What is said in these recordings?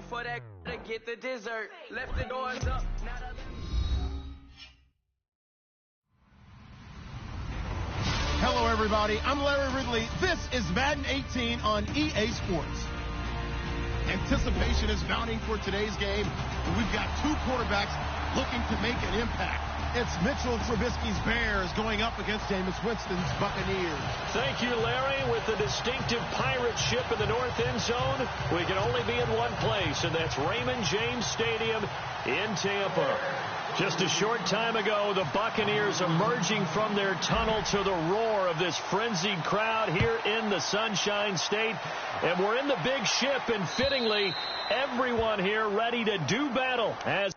for that to get the dessert. Left the doors up. Hello, everybody. I'm Larry Ridley. This is Madden 18 on EA Sports. Anticipation is mounting for today's game, and we've got two quarterbacks looking to make an impact. It's Mitchell Trubisky's Bears going up against Jameis Winston's Buccaneers. Thank you, Larry. With the distinctive pirate ship in the north end zone, we can only be in one place, and that's Raymond James Stadium in Tampa. Just a short time ago, the Buccaneers emerging from their tunnel to the roar of this frenzied crowd here in the Sunshine State. And we're in the big ship, and fittingly, everyone here ready to do battle as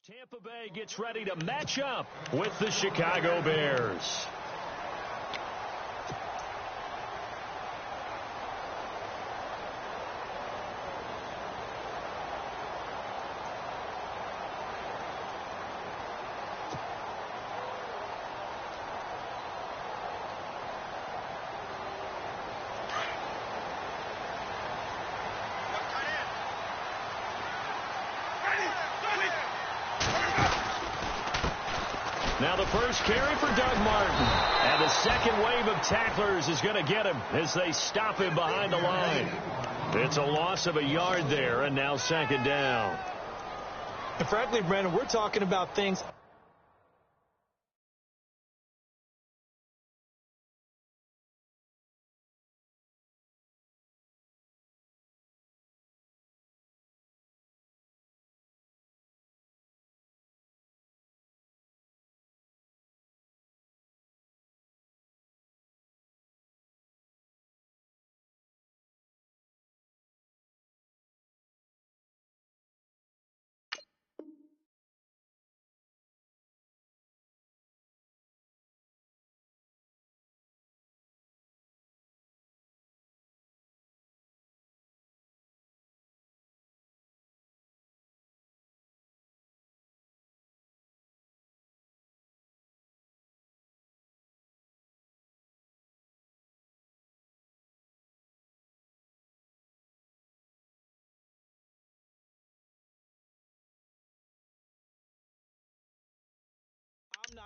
Tampa Bay gets ready to match up with the Chicago Bears. Now the first carry for Doug Martin. And the second wave of tacklers is going to get him as they stop him behind the line. It's a loss of a yard there, and now second down. And frankly, Brandon, we're talking about things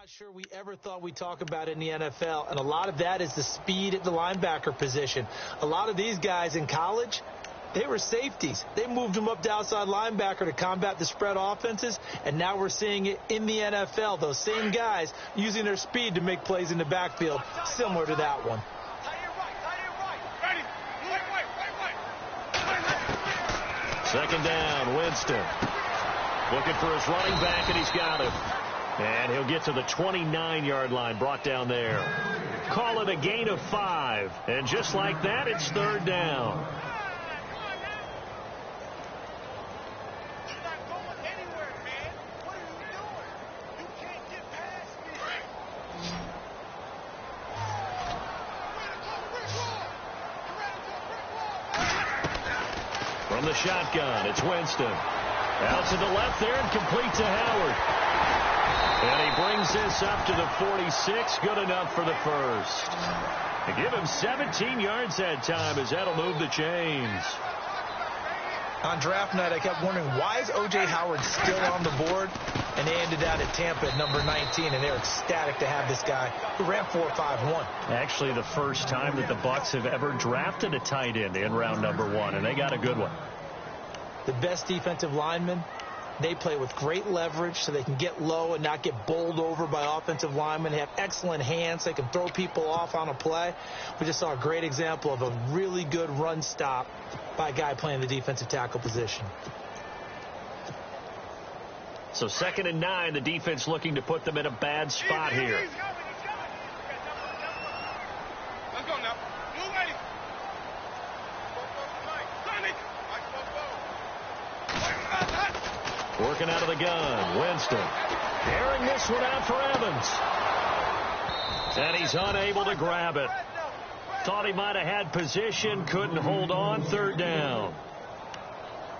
not sure we ever thought we'd talk about in the NFL, and a lot of that is the speed at the linebacker position. A lot of these guys in college, they were safeties. They moved them up to outside linebacker to combat the spread offenses, and now we're seeing it in the NFL. Those same guys using their speed to make plays in the backfield, similar to that one. Second down, Winston. Looking for his running back, and he's got him. And he'll get to the 29-yard line, brought down there. Call it a gain of 5. And just like that, it's third down. From the shotgun, it's Winston. Out to the left there and complete to Howard. And he brings this up to the 46. Good enough for the first. To give him 17 yards that time as that'll move the chains. On draft night, I kept wondering, why is O.J. Howard still on the board? And they ended out at Tampa at number 19, and they're ecstatic to have this guy who ran 4.51. Actually, the first time that the Bucs have ever drafted a tight end in round number 1, and they got a good one. The best defensive linemen, they play with great leverage so they can get low and not get bowled over by offensive linemen. They have excellent hands. They can throw people off on a play. We just saw a great example of a really good run stop by a guy playing the defensive tackle position. So 2nd and 9, the defense looking to put them in a bad spot here. Let's go now. Blue lady. Working out of the gun, Winston. Airing this one out for Evans. And he's unable to grab it. Thought he might have had position, couldn't hold on, third down.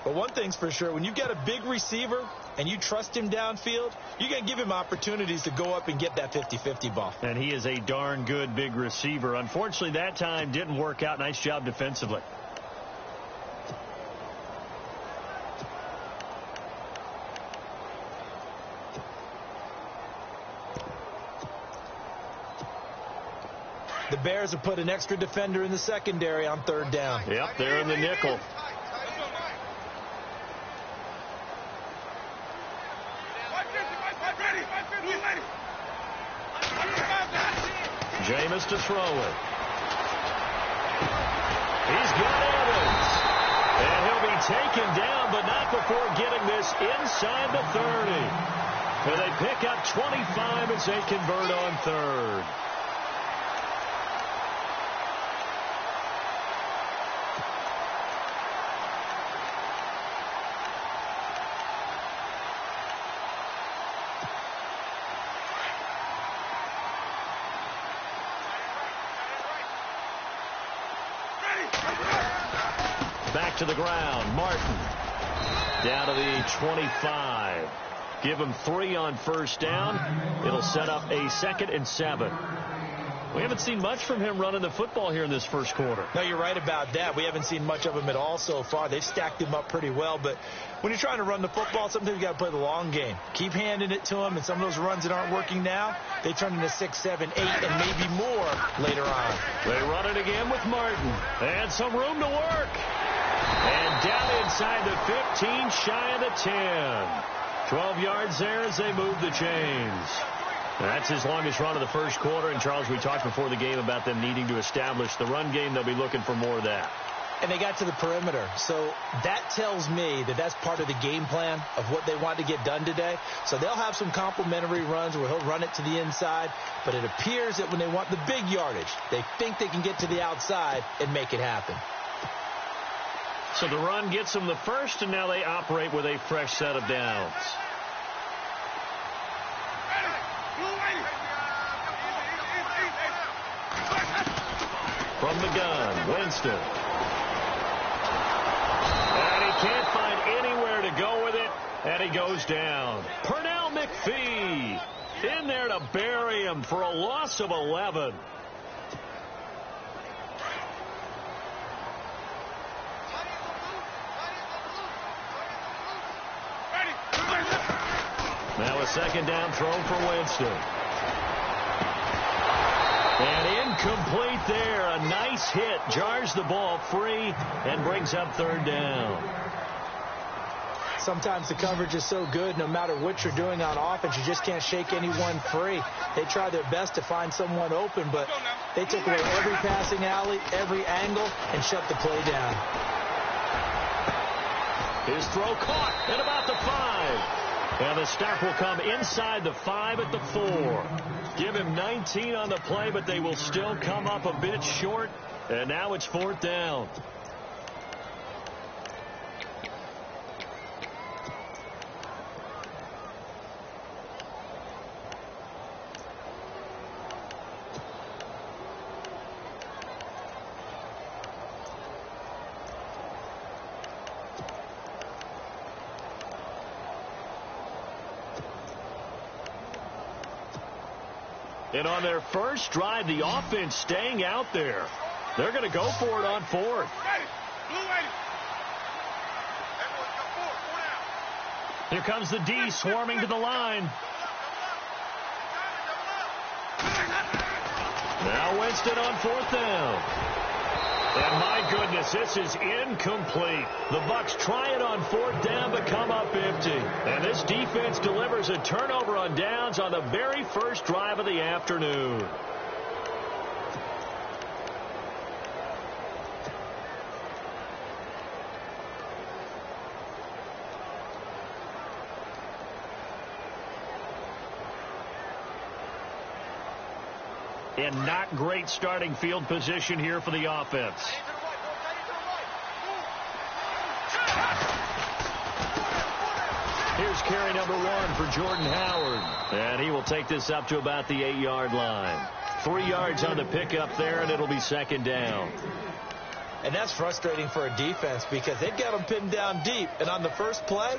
But one thing's for sure, when you get a big receiver and you trust him downfield, you're going to give him opportunities to go up and get that 50-50 ball. And he is a darn good big receiver. Unfortunately, that time didn't work out. Nice job defensively. The Bears have put an extra defender in the secondary on third down. Yep, they're in the nickel. Jameis to throw it. He's got Evans. And he'll be taken down, but not before getting this inside the 30. And they pick up 25 as they convert on third. Back to the ground. Martin down to the 25. Give him 3 on first down. It'll set up a 2nd and 7. We haven't seen much from him running the football here in this first quarter. No, you're right about that. We haven't seen much of him at all so far. They've stacked him up pretty well. But when you're trying to run the football, sometimes you got to play the long game. Keep handing it to him, and some of those runs that aren't working now, they turn into 6, 7, 8, and maybe more later on. They run it again with Martin. And some room to work. And down inside the 15, shy of the 10. 12 yards there as they move the chains. That's his longest run of the first quarter. And, Charles, we talked before the game about them needing to establish the run game. They'll be looking for more of that. And they got to the perimeter. So that tells me that that's part of the game plan of what they want to get done today. So they'll have some complementary runs where he'll run it to the inside. But it appears that when they want the big yardage, they think they can get to the outside and make it happen. So the run gets them the first, and now they operate with a fresh set of downs. From the gun, Winston. And he can't find anywhere to go with it, and he goes down. Pernell McPhee in there to bury him for a loss of 11. Now a second down throw for Winston. And incomplete there. A nice hit. Jars the ball free and brings up third down. Sometimes the coverage is so good, no matter what you're doing on offense, you just can't shake anyone free. They try their best to find someone open, but they took away every passing alley, every angle, and shut the play down. His throw caught at about the 5. And the stop will come inside the 5 at the 4. Give him 19 on the play, but they will still come up a bit short. And now it's fourth down. And on their first drive, the offense staying out there. They're going to go for it on fourth. Here comes the D swarming to the line. Now Winston on fourth down. And my goodness, this is incomplete. The Bucs try it on fourth down, but come up empty. And this defense delivers a turnover on downs on the very first drive of the afternoon. And not great starting field position here for the offense. Here's carry number 1 for Jordan Howard. And he will take this up to about the 8-yard line. 3 yards on the pickup there, and it'll be second down. And that's frustrating for a defense because they've got them pinned down deep. And on the first play,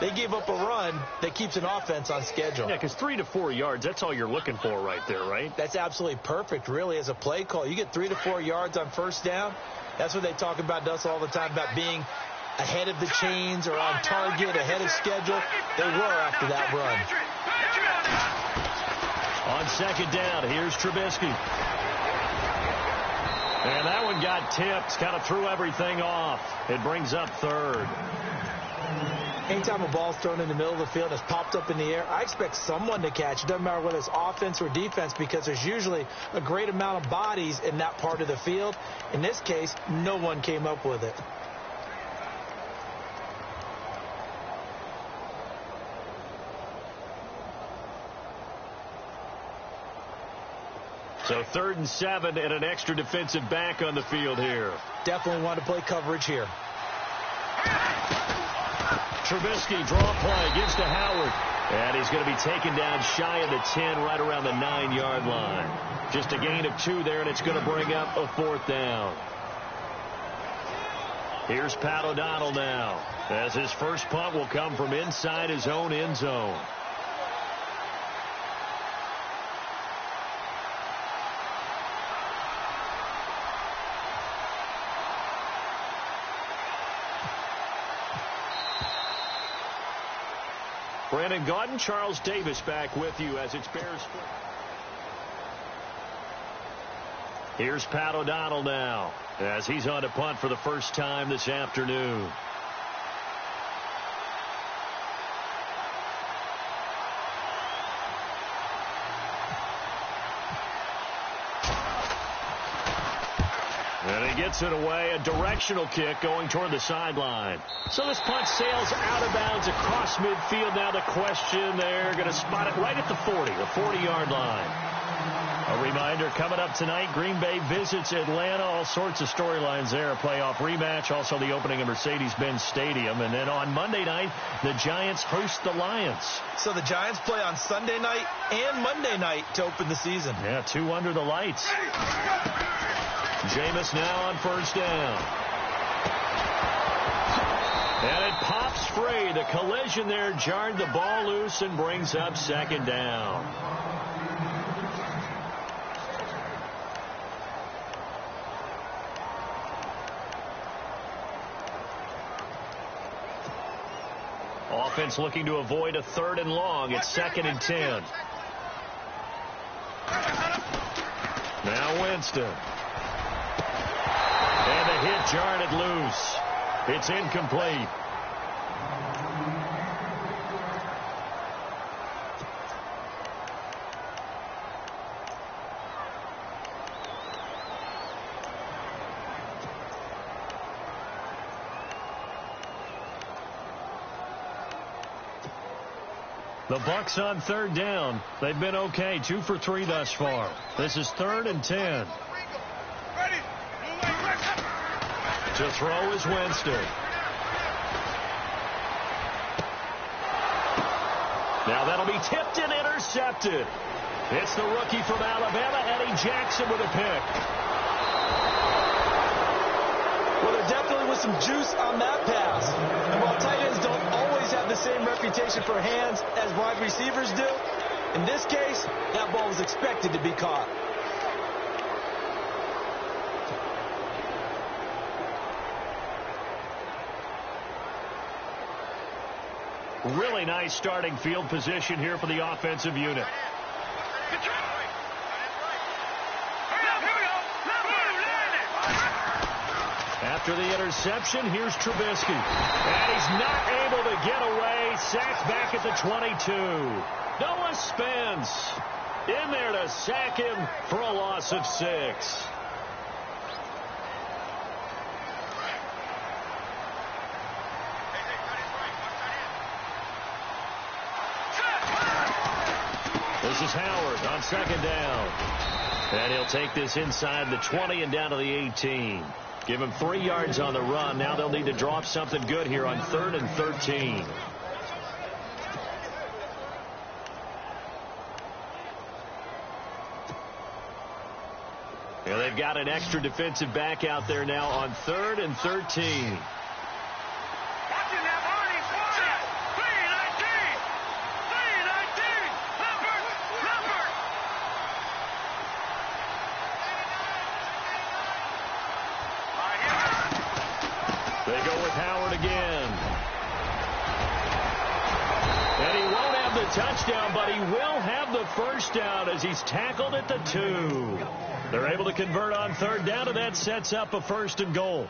they gave up a run that keeps an offense on schedule. Yeah, because 3 to 4 yards, that's all you're looking for right there, right? That's absolutely perfect, really, as a play call. You get 3 to 4 yards on first down. That's what they talk about us all the time, about being ahead of the chains or on target, ahead of schedule. They were after that run. On second down, here's Trubisky. And that one got tipped, kind of threw everything off. It brings up third. Anytime a ball's thrown in the middle of the field and it's popped up in the air, I expect someone to catch. It doesn't matter whether it's offense or defense because there's usually a great amount of bodies in that part of the field. In this case, no one came up with it. So 3rd and 7 and an extra defensive back on the field here. Definitely want to play coverage here. Trubisky, draw play, gives to Howard. And he's going to be taken down shy of the 10, right around the 9-yard line. Just a gain of 2 there, and it's going to bring up a fourth down. Here's Pat O'Donnell now, as his first punt will come from inside his own end zone. Brandon Gaudin, Charles Davis back with you as it's Bears. Here's Pat O'Donnell now as he's on to punt for the first time this afternoon. And he gets it away, a directional kick going toward the sideline. So this punt sails out of bounds across midfield. Now the question, they're going to spot it right at the 40, the 40-yard line. A reminder, coming up tonight, Green Bay visits Atlanta. All sorts of storylines there. A playoff rematch, also the opening of Mercedes-Benz Stadium. And then on Monday night, the Giants host the Lions. So the Giants play on Sunday night and Monday night to open the season. Yeah, 2 under the lights. Jameis now on first down. And it pops free. The collision there jarred the ball loose and brings up second down. Offense looking to avoid a 3rd and long. It's 2nd and 10. Now Winston. And the hit jarred it loose. It's incomplete. The Bucs on third down. They've been okay, 2 for 3 thus far. This is 3rd and 10. To throw is Winston. Now that'll be tipped and intercepted. It's the rookie from Alabama, Eddie Jackson, with a pick. Well, there definitely was some juice on that pass. And while tight ends don't always have the same reputation for hands as wide receivers do, in this case, that ball was expected to be caught. Really nice starting field position here for the offensive unit. After the interception, here's Trubisky. And he's not able to get away. Sacked back at the 22. Noah Spence in there to sack him for a loss of 6. This is Howard on 2nd down. And he'll take this inside the 20 and down to the 18. Give him 3 yards on the run. Now they'll need to draw up something good here on 3rd and 13. Yeah, they've got an extra defensive back out there now on 3rd and 13. They go with Howard again. And he won't have the touchdown, but he will have the first down as he's tackled at the 2. They're able to convert on 3rd down, and that sets up a 1st and goal.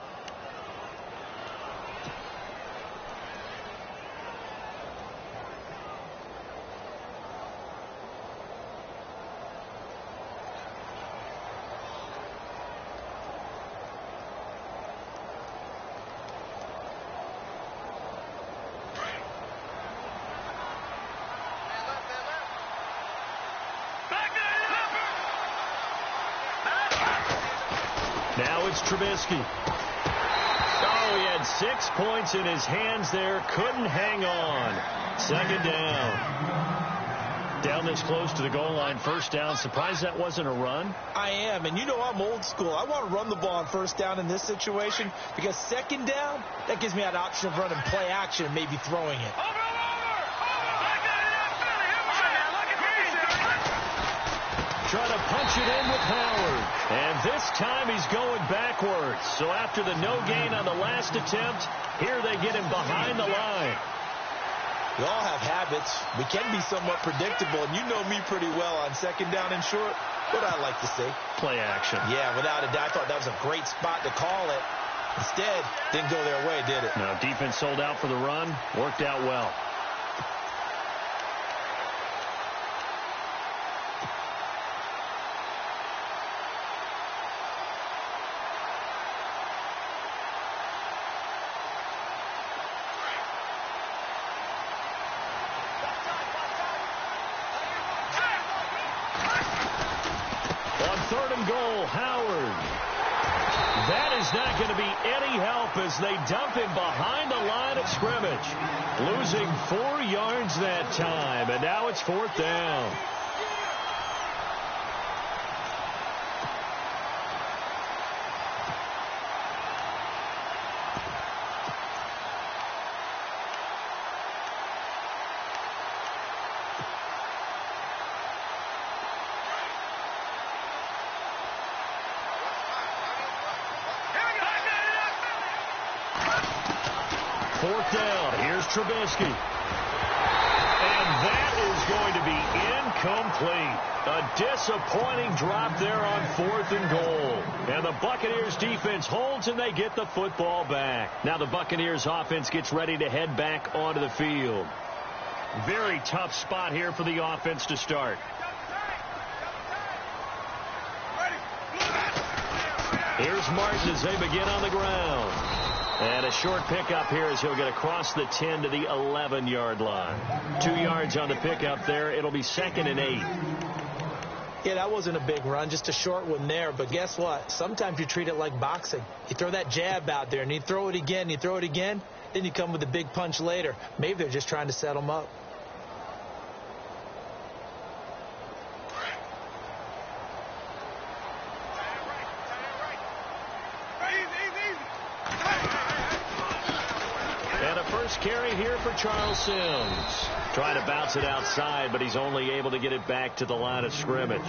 Now it's Trubisky. Oh, he had 6 points in his hands there. Couldn't hang on. 2nd down. Down this close to the goal line. 1st down. Surprised that wasn't a run? I am, and you know I'm old school. I want to run the ball on 1st down in this situation because 2nd down, that gives me an option of running play action and maybe throwing it. Trying to punch it in with Howard. And this time he's going backwards. So after the no gain on the last attempt, here they get him behind the line. We all have habits. We can be somewhat predictable, and you know me pretty well on 2nd down and short. What I like to say? Play action. Yeah, without a doubt. I thought that was a great spot to call it. Instead, didn't go their way, did it? No, defense sold out for the run. Worked out well. On 3rd and goal, Howard. That is not going to be any help as they dump him behind the line of scrimmage. Losing 4 yards that time, and now it's 4th down. Fourth down. Here's Trubisky. And that is going to be incomplete. A disappointing drop there on 4th and goal. And the Buccaneers defense holds and they get the football back. Now the Buccaneers offense gets ready to head back onto the field. Very tough spot here for the offense to start. Here's Martin as they begin on the ground. And a short pickup here as he'll get across the 10 to the 11-yard line. 2 yards on the pickup there. It'll be 2nd and 8. Yeah, that wasn't a big run, just a short one there. But guess what? Sometimes you treat it like boxing. You throw that jab out there, and you throw it again, you throw it again, then you come with a big punch later. Maybe they're just trying to set them up. And a first carry here for Charles Sims. Trying to bounce it outside, but he's only able to get it back to the line of scrimmage.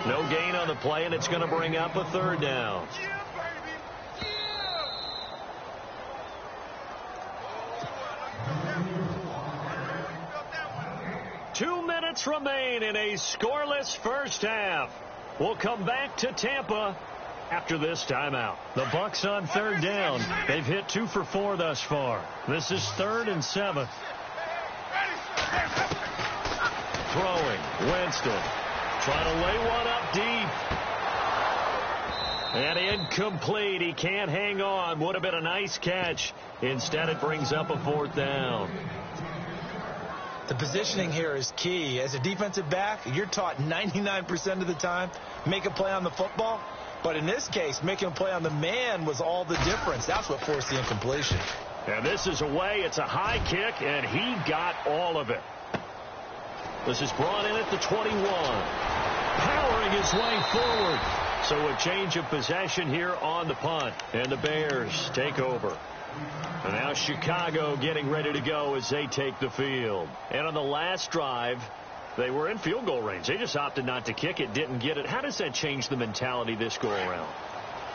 No gain on the play, and it's going to bring up a 3rd down. Two minutes remain in a scoreless first half. We'll come back to Tampa after this timeout. The Bucs on 3rd down. They've hit 2 for 4 thus far. This is 3rd and 7. Throwing. Winston. Trying to lay one up deep. And incomplete. He can't hang on. Would have been a nice catch. Instead, it brings up a 4th down. The positioning here is key. As a defensive back, you're taught 99% of the time, make a play on the football. But in this case, making a play on the man was all the difference. That's what forced the incompletion. And this is away. It's a high kick, and he got all of it. This is brought in at the 21. Powering his way forward. So a change of possession here on the punt. And the Bears take over. And now Chicago getting ready to go as they take the field. And on the last drive, they were in field goal range. They just opted not to kick it, didn't get it. How does that change the mentality this go around?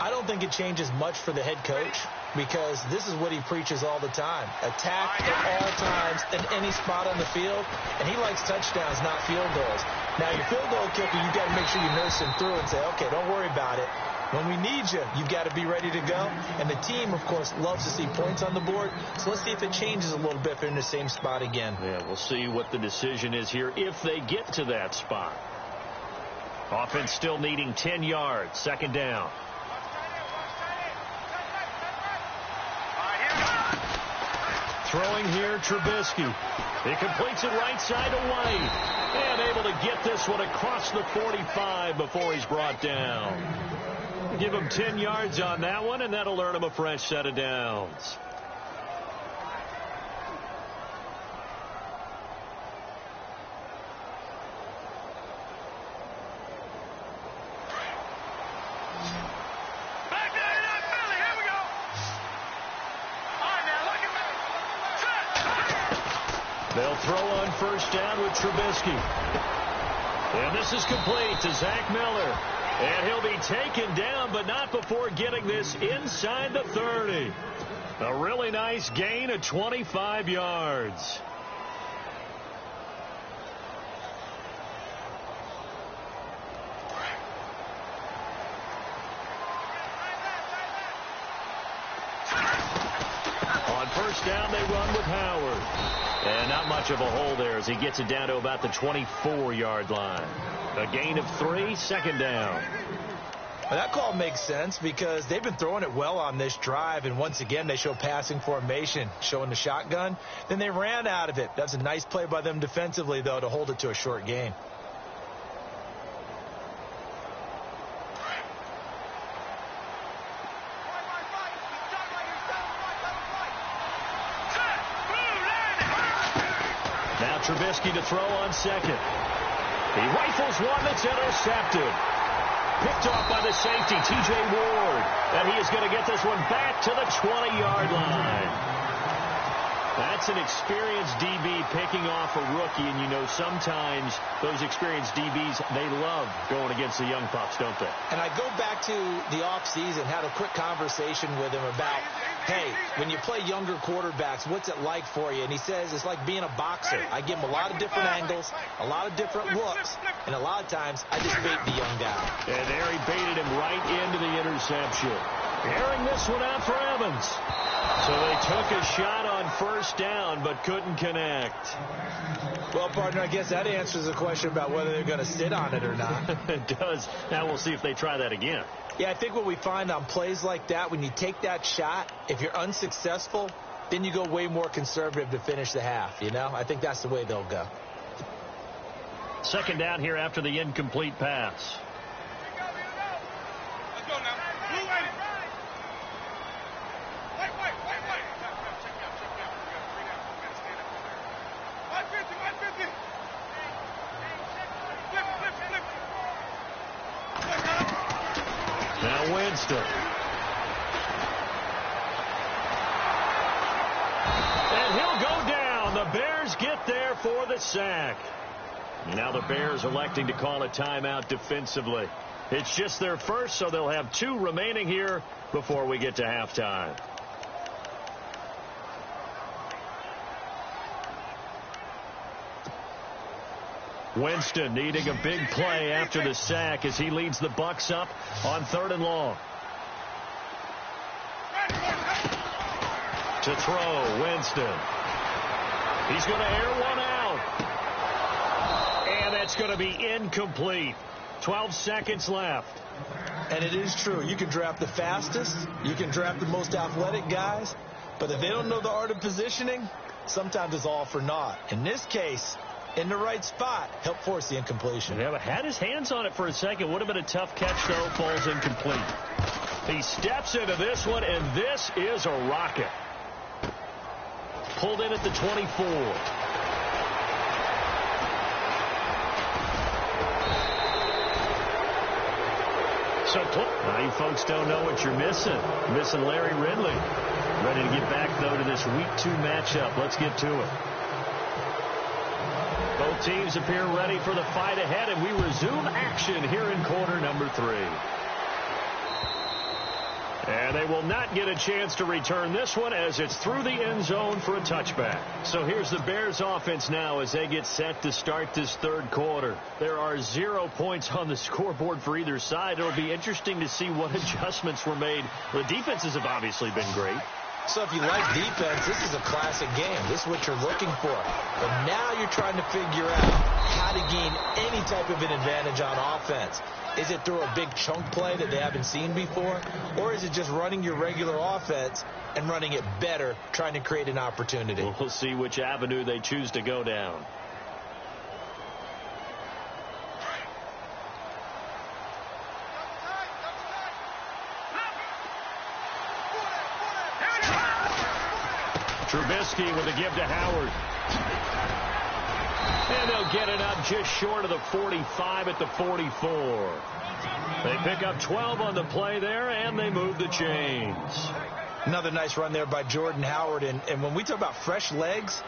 I don't think it changes much for the head coach because this is what he preaches all the time. Attack at all times in any spot on the field, and he likes touchdowns, not field goals. Now, your field goal kicker, you've got to make sure you nurse him through and say, okay, don't worry about it. When we need you, you've got to be ready to go. And the team, of course, loves to see points on the board. So let's see if it changes a little bit if they're in the same spot again. Yeah, we'll see what the decision is here if they get to that spot. Offense still needing 10 yards. 2nd down. Throwing here, Trubisky. He completes it right side to White. And able to get this one across the 45 before he's brought down. Give him 10 yards on that one, and that'll earn him a fresh set of downs. They'll throw on 1st down with Trubisky. And this is complete to Zach Miller. And he'll be taken down, but not before getting this inside the 30. A really nice gain of 25 yards. On 1st down, they run with Howard. And not much of a hole there as he gets it down to about the 24-yard line. A gain of 3, 2nd down. Well, that call makes sense because they've been throwing it well on this drive, and once again they show passing formation, showing the shotgun. Then they ran out of it. That's a nice play by them defensively, though, to hold it to a short gain. Now Trubisky to throw on 2nd. He rifles one that's intercepted. Picked off by the safety, T.J. Ward. And he is going to get this one back to the 20-yard line. That's an experienced DB picking off a rookie, and you know sometimes those experienced DBs, they love going against the young pups, don't they? And I go back to the offseason, had a quick conversation with him about, hey, when you play younger quarterbacks, what's it like for you? And he says it's like being a boxer. I give him a lot of different angles, a lot of different looks, and a lot of times I just bait the young guy. And there he baited him right into the interception. Airing this one out for Evans. So they took a shot on first down, but couldn't connect. Well, partner, I guess that answers the question about whether they're going to sit on it or not. It does. Now we'll see if they try that again. Yeah, I think what we find on plays like that, when you take that shot, if you're unsuccessful, then you go way more conservative to finish the half, you know? I think that's the way they'll go. Second down here after the incomplete pass. Let's go now. Blue way. White. Flip. Now Winston. And he'll go down. The Bears get there for the sack. Now the Bears electing to call a timeout defensively. It's just their first, so they'll have 2 remaining here before we get to halftime. Winston needing a big play after the sack as he leads the Bucs up on 3rd and long. To throw, Winston. He's going to air one out. And that's going to be incomplete. 12 seconds left. And it is true. You can draft the fastest. You can draft the most athletic guys. But if they don't know the art of positioning, sometimes it's all for naught. In this case, in the right spot, help force the incompletion. Yeah, but had his hands on it for a second. Would have been a tough catch, though. Falls incomplete. He steps into this one, and this is a rocket. Pulled in at the 24. So now you folks don't know what you're missing. Missing Larry Ridley. Ready to get back, though, to this Week 2 matchup. Let's get to it. Both teams appear ready for the fight ahead, and we resume action here in quarter number 3. And they will not get a chance to return this one as it's through the end zone for a touchback. So here's the Bears offense now as they get set to start this 3rd quarter. There are 0 points on the scoreboard for either side. It'll be interesting to see what adjustments were made. The defenses have obviously been great. So if you like defense, this is a classic game. This is what you're looking for. But now you're trying to figure out how to gain any type of an advantage on offense. Is it through a big chunk play that they haven't seen before? Or is it just running your regular offense and running it better, trying to create an opportunity? We'll see which avenue they choose to go down. Trubisky with a give to Howard. And they'll get it up just short of the 45 at the 44. They pick up 12 on the play there, and they move the chains. Another nice run there by Jordan Howard. And when we talk about fresh legs,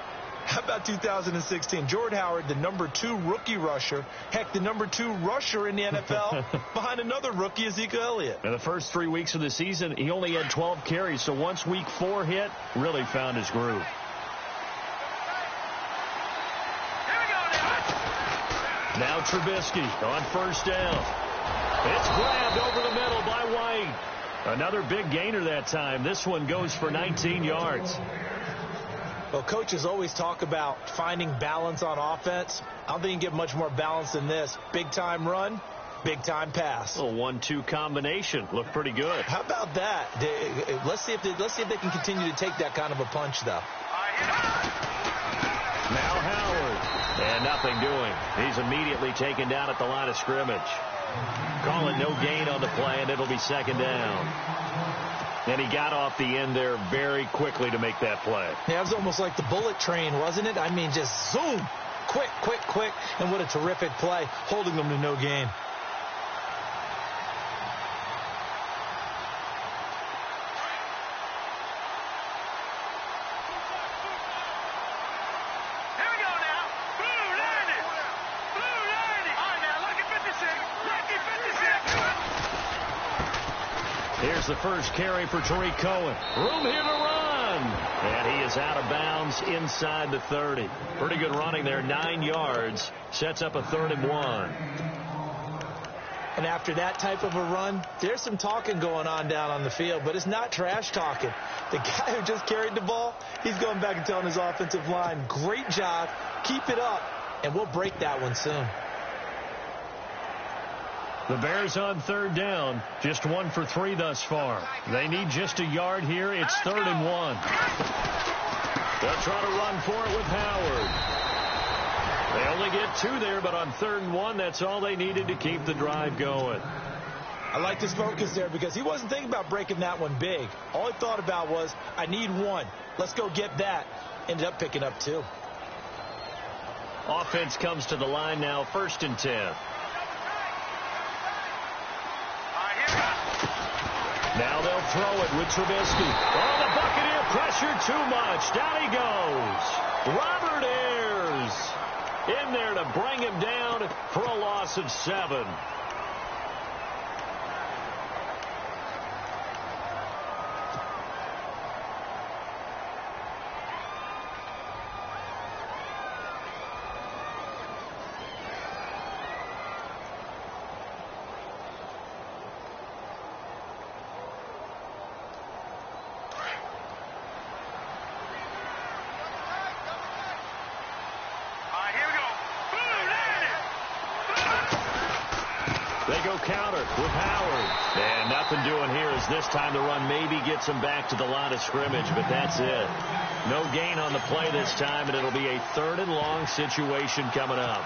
how about 2016? Jordan Howard, the number 2 rookie rusher. Heck, the number 2 rusher in the NFL behind another rookie, Ezekiel Elliott. In the first 3 weeks of the season, he only had 12 carries. So once week 4 hit, really found his groove. Now Trubisky on first down. It's grabbed over the middle by White. Another big gainer that time. This one goes for 19 yards. Well, coaches always talk about finding balance on offense. I don't think you can get much more balance than this. Big-time run, big-time pass. A 1-2 combination. Looked pretty good. How about that? Let's see if they can continue to take that kind of a punch, though. Now Howard. And nothing doing. He's immediately taken down at the line of scrimmage. Call it no gain on the play, and it'll be second down. And he got off the end there very quickly to make that play. Yeah, it was almost like the bullet train, wasn't it? I mean, just zoom. Quick. And what a terrific play, holding them to no gain. There's the first carry for Tariq Cohen. Room here to run. And he is out of bounds inside the 30. Pretty good running there, 9 yards. Sets up a 3rd and 1. And after that type of a run, there's some talking going on down on the field, but it's not trash talking. The guy who just carried the ball, he's going back and telling his offensive line, great job, keep it up, and we'll break that one soon. The Bears on 3rd down, just 1 for 3 thus far. They need just a yard here. It's 3rd and 1. They'll try to run for it with Howard. They only get 2 there, but on 3rd and 1, that's all they needed to keep the drive going. I liked his focus there because he wasn't thinking about breaking that one big. All he thought about was, I need 1. Let's go get that. Ended up picking up 2. Offense comes to the line now, 1st and 10. Now they'll throw it with Trubisky. Oh, the Buccaneer pressure too much. Down he goes. Robert Ayers in there to bring him down for a loss of 7. Counter with Howard. And nothing doing here as this time the run maybe gets him back to the line of scrimmage, but that's it. No gain on the play this time, and it'll be a 3rd and long situation coming up.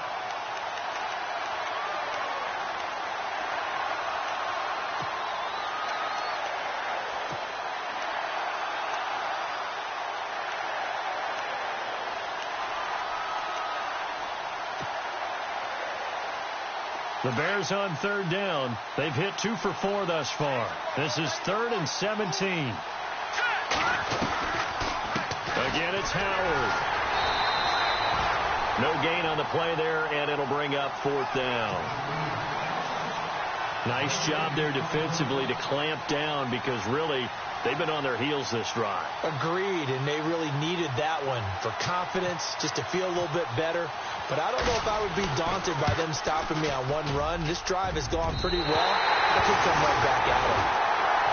The Bears on 3rd down. They've hit 2 for 4 thus far. This is 3rd and 17. Again, it's Howard. No gain on the play there, and it'll bring up 4th down. Nice job there defensively to clamp down because really they've been on their heels this drive. Agreed, and they really needed that one for confidence, just to feel a little bit better. But I don't know if I would be daunted by them stopping me on one run. This drive has gone pretty well. I could come right back at it.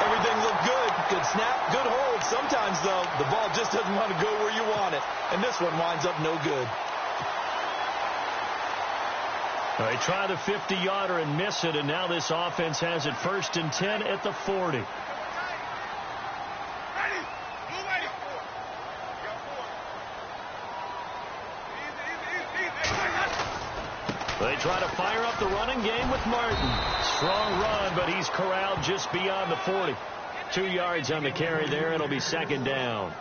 Everything looked good. Good snap, good hold. Sometimes, though, the ball just doesn't want to go where you want it. And this one winds up no good. They try the 50-yarder and miss it, and now this offense has it 1st and 10 at the 40. They try to fire up the running game with Martin. Strong run, but he's corralled just beyond the 40. 2 yards on the carry there. It'll be 2nd down.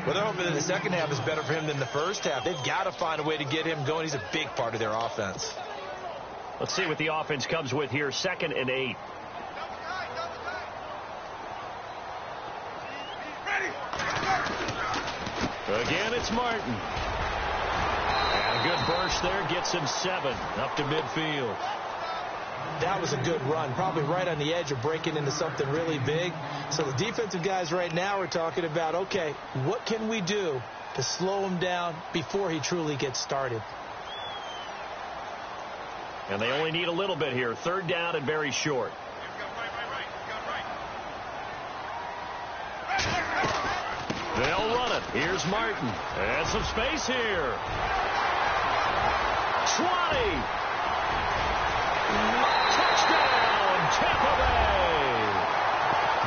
Well, they're hoping that the second half is better for him than the first half. They've got to find a way to get him going. He's a big part of their offense. Let's see what the offense comes with here. 2nd and 8. Again, it's Martin. A good burst there gets him 7 up to midfield. That was a good run, probably right on the edge of breaking into something really big. So the defensive guys right now are talking about, okay, what can we do to slow him down before he truly gets started? And they only need a little bit here. 3rd down and very short. They'll run it. Here's Martin. And some space here. 20. Touchdown, Tampa Bay.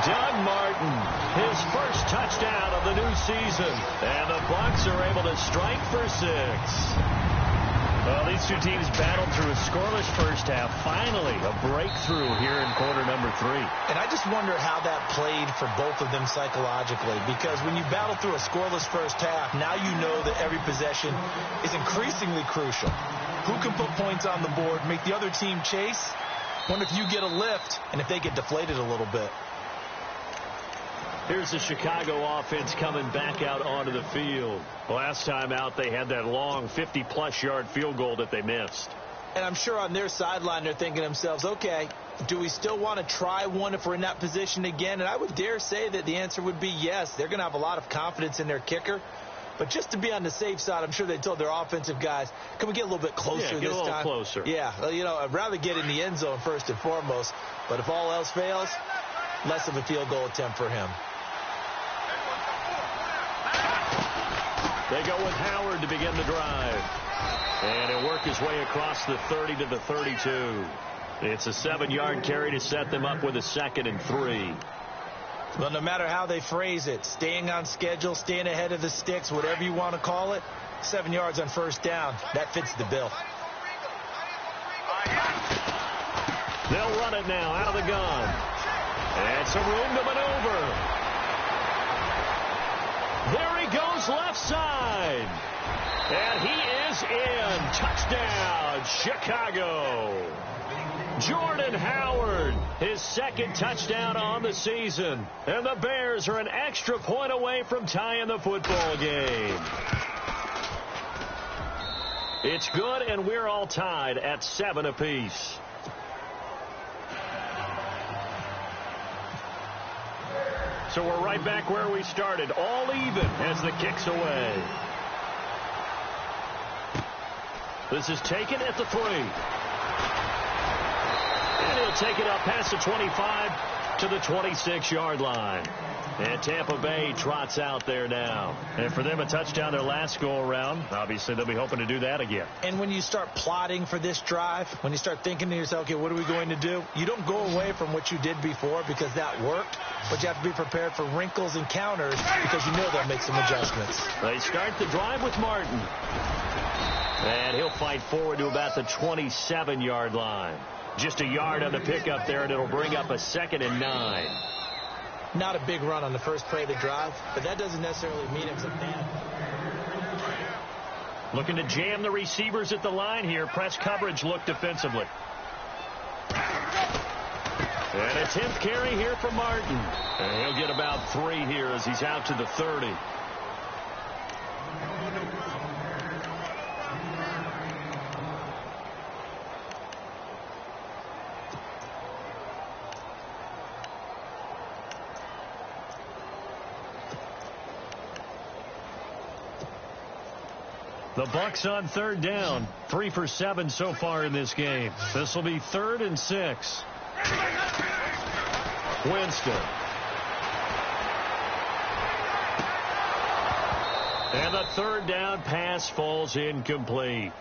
Doug Martin, his first touchdown of the new season. And the Bucs are able to strike for 6. Well, these two teams battled through a scoreless first half. Finally, a breakthrough here in quarter number 3. And I just wonder how that played for both of them psychologically. Because when you battle through a scoreless first half, now you know that every possession is increasingly crucial. Who can put points on the board, make the other team chase? Wonder if you get a lift and if they get deflated a little bit. Here's the Chicago offense coming back out onto the field. Last time out, they had that long 50-plus yard field goal that they missed. And I'm sure on their sideline they're thinking to themselves, okay, Do we still want to try one if we're in that position again? And I would dare say that the answer would be yes. They're going to have a lot of confidence in their kicker. But just to be on the safe side, I'm sure they told their offensive guys, can we get a little bit closer this time? Get a little closer. Yeah, well, you know, I'd rather get in the end zone first and foremost. But if all else fails, less of a field goal attempt for him. They go with Howard to begin the drive. And he'll work his way across the 30 to the 32. It's a 7-yard carry to set them up with a 2nd and 3. Well, no matter how they phrase it, staying on schedule, staying ahead of the sticks, whatever you want to call it, 7 yards on first down, that fits the bill. They'll run it now out of the gun. And some room to maneuver. There he goes left side. And he is in. Touchdown, Chicago. Jordan Howard, his 2nd touchdown on the season. And the Bears are an extra point away from tying the football game. It's good, and we're all tied at 7 apiece. So we're right back where we started, all even as the kick's away. This is taken at the 3. And he'll take it up past the 25 to the 26-yard line. And Tampa Bay trots out there now. And for them, a touchdown their last go-around. Obviously, they'll be hoping to do that again. And when you start plotting for this drive, when you start thinking to yourself, okay, what are we going to do? You don't go away from what you did before because that worked. But you have to be prepared for wrinkles and counters because you know they'll make some adjustments. They start the drive with Martin. And he'll fight forward to about the 27-yard line. Just a yard on the pickup there, and it'll bring up a 2nd and 9. Not a big run on the first play of the drive, but that doesn't necessarily mean it's a bad. Looking to jam the receivers at the line here. Press coverage look defensively. And a 10th carry here for Martin. And he'll get about 3 here as he's out to the 30. The Bucks on 3rd down. 3 for 7 so far in this game. This will be 3rd and 6. Winston. And the 3rd down pass falls incomplete.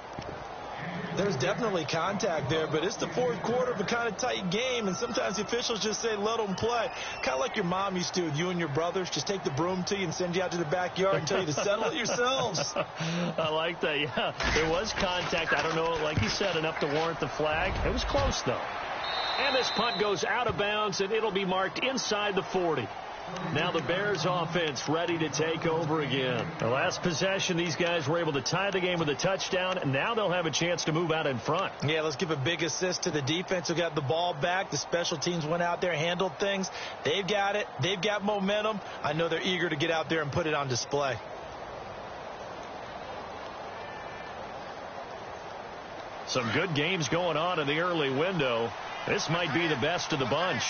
There's definitely contact there, but it's the 4th quarter of a kind of tight game, and sometimes the officials just say, let them play. Kind of like your mom used to with you and your brothers. Just take the broom to you and send you out to the backyard and tell you to settle it yourselves. I like that, yeah. There was contact. I don't know, like you said, enough to warrant the flag. It was close, though. And this punt goes out of bounds, and it'll be marked inside the 40. Now the Bears offense ready to take over again. The last possession, these guys were able to tie the game with a touchdown, and now they'll have a chance to move out in front. Yeah, let's give a big assist to the defense who got the ball back. The special teams went out there, handled things. They've got it. They've got momentum. I know they're eager to get out there and put it on display. Some good games going on in the early window. This might be the best of the bunch.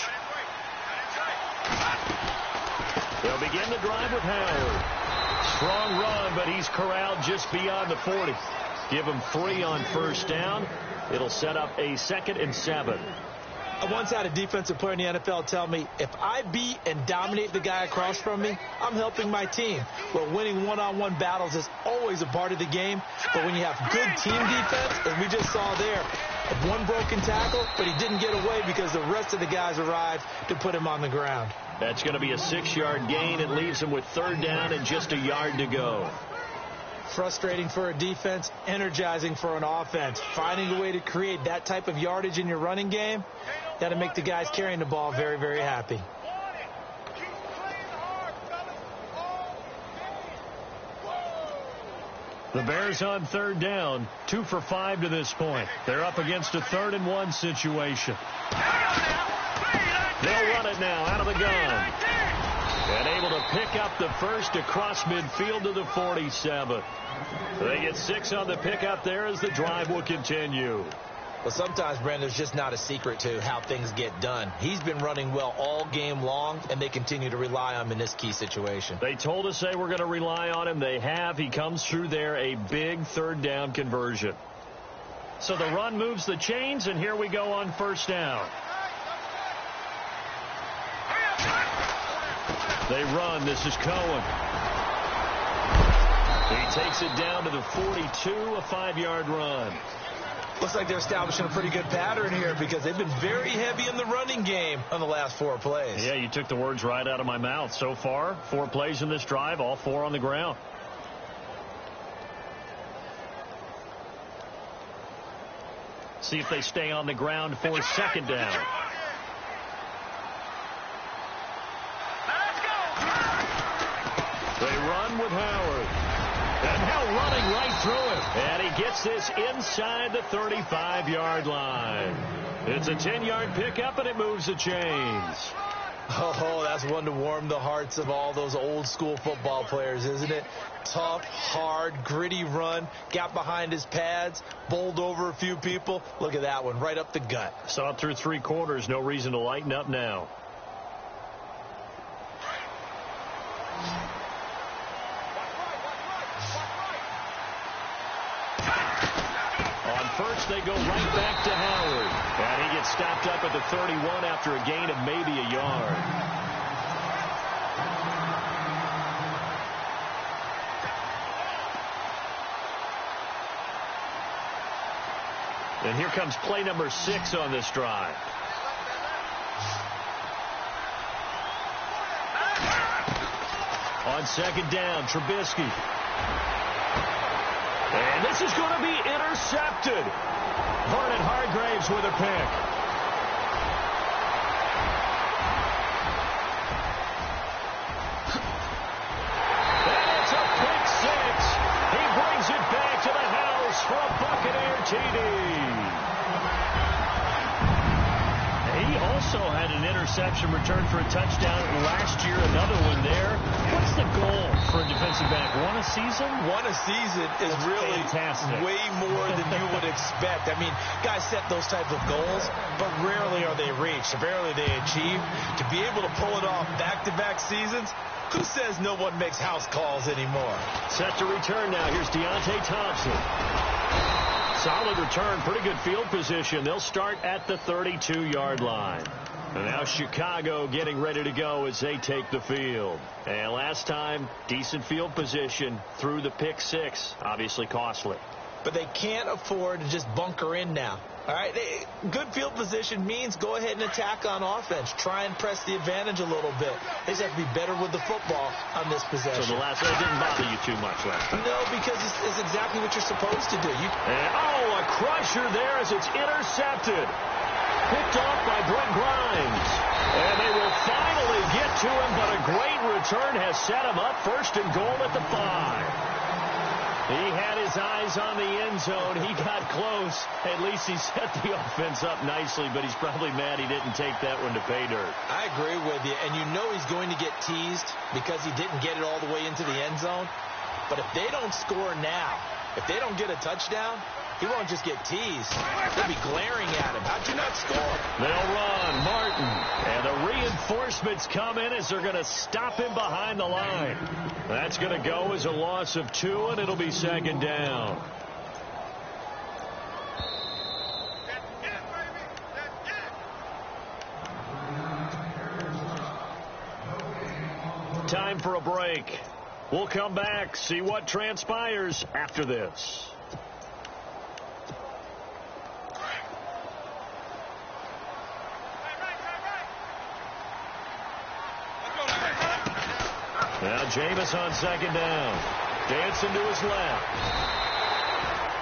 They'll begin the drive with Howard. Strong run, but he's corralled just beyond the 40. Give him 3 on first down. It'll set up a 2nd and 7. I once had a defensive player in the NFL tell me, if I beat and dominate the guy across from me, I'm helping my team. Well, winning one-on-one battles is always a part of the game. But when you have good team defense, as we just saw there, one broken tackle, but he didn't get away because the rest of the guys arrived to put him on the ground. That's going to be a 6-yard gain. It leaves him with 3rd down and just a yard to go. Frustrating for a defense, energizing for an offense. Finding a way to create that type of yardage in your running game, that'll make the guys carrying the ball very, very happy. The Bears on 3rd down, 2 for 5 to this point. They're up against a 3rd and 1 situation. They'll run it now out of the gun. And able to pick up the first across midfield to the 47. They get 6 on the pickup there as the drive will continue. Well, sometimes, Brandon, there's just not a secret to how things get done. He's been running well all game long, and they continue to rely on him in this key situation. They told us they were going to rely on him. They have. He comes through there, a big third down conversion. So the run moves the chains, and here we go on first down. They run. This is Cohen. He takes it down to the 42, a 5-yard run. Looks like they're establishing a pretty good pattern here because they've been very heavy in the running game on the last 4 plays. Yeah, you took the words right out of my mouth. So far, 4 plays in this drive, all 4 on the ground. See if they stay on the ground for second down. They run with Howard. And now running right through it. And he gets this inside the 35-yard line. It's a 10-yard pickup, and it moves the chains. Oh, that's one to warm the hearts of all those old-school football players, isn't it? Tough, hard, gritty run. Got behind his pads, bowled over a few people. Look at that one, right up the gut. Saw it through 3 quarters. No reason to lighten up now. On first, they go right back to Howard. And he gets stopped up at the 31 after a gain of maybe a yard. And here comes play number 6 on this drive. On second down, Trubisky. And this is going to be intercepted. Vernon Hargreaves with a pick. And it's a pick 6. He brings it back to the house for a Buccaneer TD. He also had an interception return for a touchdown last year. Another one there. What's the goal for a defensive back? 1 a season? 1 a season is really fantastic. Way more than you would expect. I mean, guys set those types of goals, but rarely are they reached. Rarely they achieved. To be able to pull it off back-to-back seasons, who says no one makes house calls anymore? Set to return now. Here's Deontay Thompson. Solid return, pretty good field position. They'll start at the 32-yard line. And now Chicago getting ready to go as they take the field. And last time, decent field position through the pick 6. Obviously costly. But they can't afford to just bunker in now. All right, good field position means go ahead and attack on offense. Try and press the advantage a little bit. They just have to be better with the football on this possession. So the last one didn't bother you too much last time? No, because it's exactly what you're supposed to do. A crusher there as it's intercepted. Picked off by Brent Grimes. And they will finally get to him, but a great return has set him up first and goal at the 5. He had his eyes on the end zone. He got close. At least he set the offense up nicely, but he's probably mad he didn't take that one to pay dirt. I agree with you, and you know he's going to get teased because he didn't get it all the way into the end zone. But if they don't score now, if they don't get a touchdown, he won't just get teased. They'll be glaring at him. How'd you not score? They'll run. Martin. And the reinforcements come in as they're going to stop him behind the line. That's going to go as a loss of 2, and it'll be second down. Time for a break. We'll come back, see what transpires after this. Now Jameis on second down. Dancing to his left.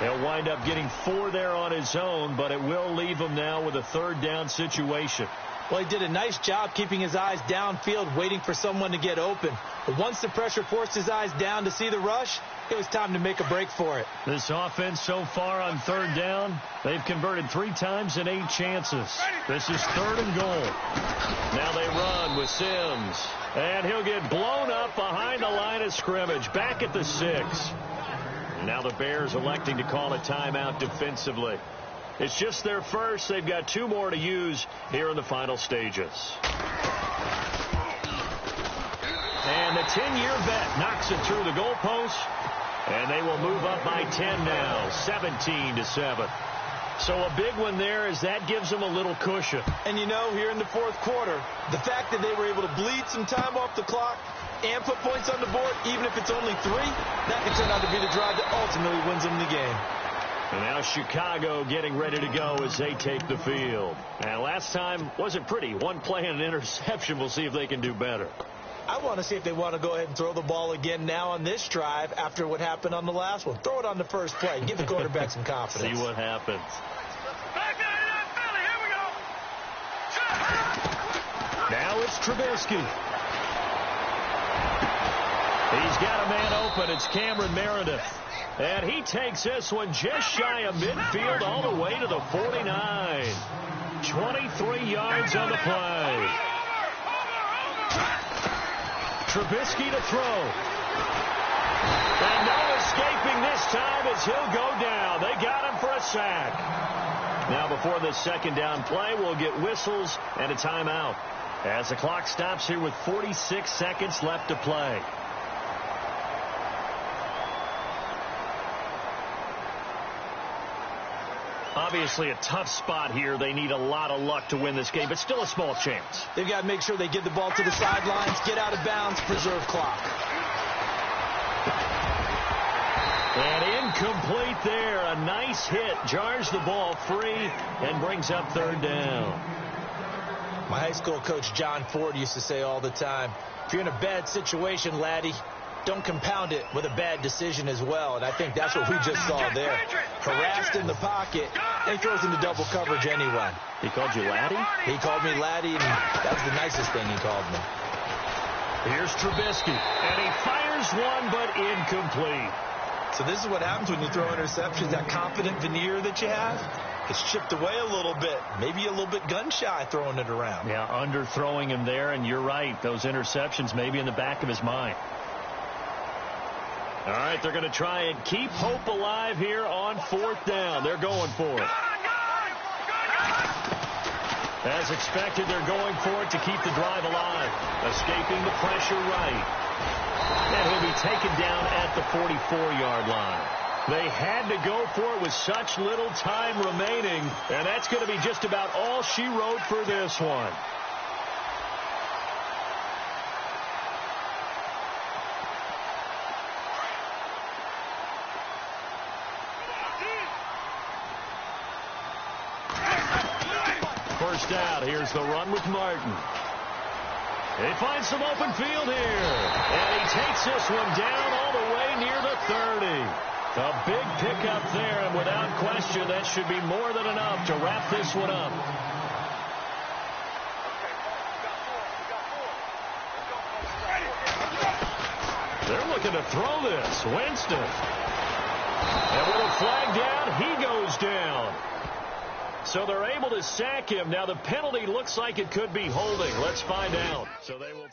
He'll wind up getting 4 there on his own, but it will leave him now with a third down situation. Well, he did a nice job keeping his eyes downfield, waiting for someone to get open. But once the pressure forced his eyes down to see the rush, it was time to make a break for it. This offense so far on third down, they've converted 3 times in 8 chances. This is 3rd and goal. Now they run with Sims. And he'll get blown up behind the line of scrimmage, back at the 6. Now the Bears electing to call a timeout defensively. It's just their first. They've got 2 more to use here in the final stages. And the 10-year vet knocks it through the goalpost, and they will move up by 10 now, 17-7. So a big one there, as that gives them a little cushion. And you know, here in the fourth quarter, the fact that they were able to bleed some time off the clock and put points on the board, even if it's only 3, that can turn out to be the drive that ultimately wins them the game. And now Chicago getting ready to go as they take the field. And last time wasn't pretty. 1 play and an interception. We'll see if they can do better. I want to see if they want to go ahead and throw the ball again now on this drive after what happened on the last one. Throw it on the first play. Give the quarterback some confidence. See what happens. Now it's Trubisky. He's got a man open. It's Cameron Meredith. And he takes this one just shy of midfield all the way to the 49. 23 yards on the play. Trubisky to throw. And no escaping this time as he'll go down. They got him for a sack. Now before this second down play, we'll get whistles and a timeout as the clock stops here with 46 seconds left to play. Obviously a tough spot here. They need a lot of luck to win this game, but still a small chance. They've got to make sure they get the ball to the sidelines, get out of bounds, preserve clock. And incomplete there. A nice hit. Jars the ball free and brings up 3rd down. My high school coach John Ford used to say all the time, if you're in a bad situation, laddie, don't compound it with a bad decision as well. And I think that's what we just saw there. Harassed in the pocket, and he throws into double coverage anyway. He called you laddie? He called me laddie, and that was the nicest thing he called me. Here's Trubisky, and he fires one, but incomplete. So this is what happens when you throw interceptions. That confident veneer that you have gets chipped away a little bit. Maybe a little bit gun-shy throwing it around. Yeah, underthrowing him there, and you're right. Those interceptions maybe in the back of his mind. All right, they're going to try and keep hope alive here on 4th down. They're going for it. As expected, they're going for it to keep the drive alive. Escaping the pressure right. And he'll be taken down at the 44-yard line. They had to go for it with such little time remaining, and that's going to be just about all she wrote for this one. First down. Here's the run with Martin. He finds some open field here. And he takes this one down all the way near the 30. A big pickup there, and without question, that should be more than enough to wrap this one up. They're looking to throw this. Winston. And with a flag down, he goes down. So they're able to sack him. Now the penalty looks like it could be holding. Let's find out. So they will...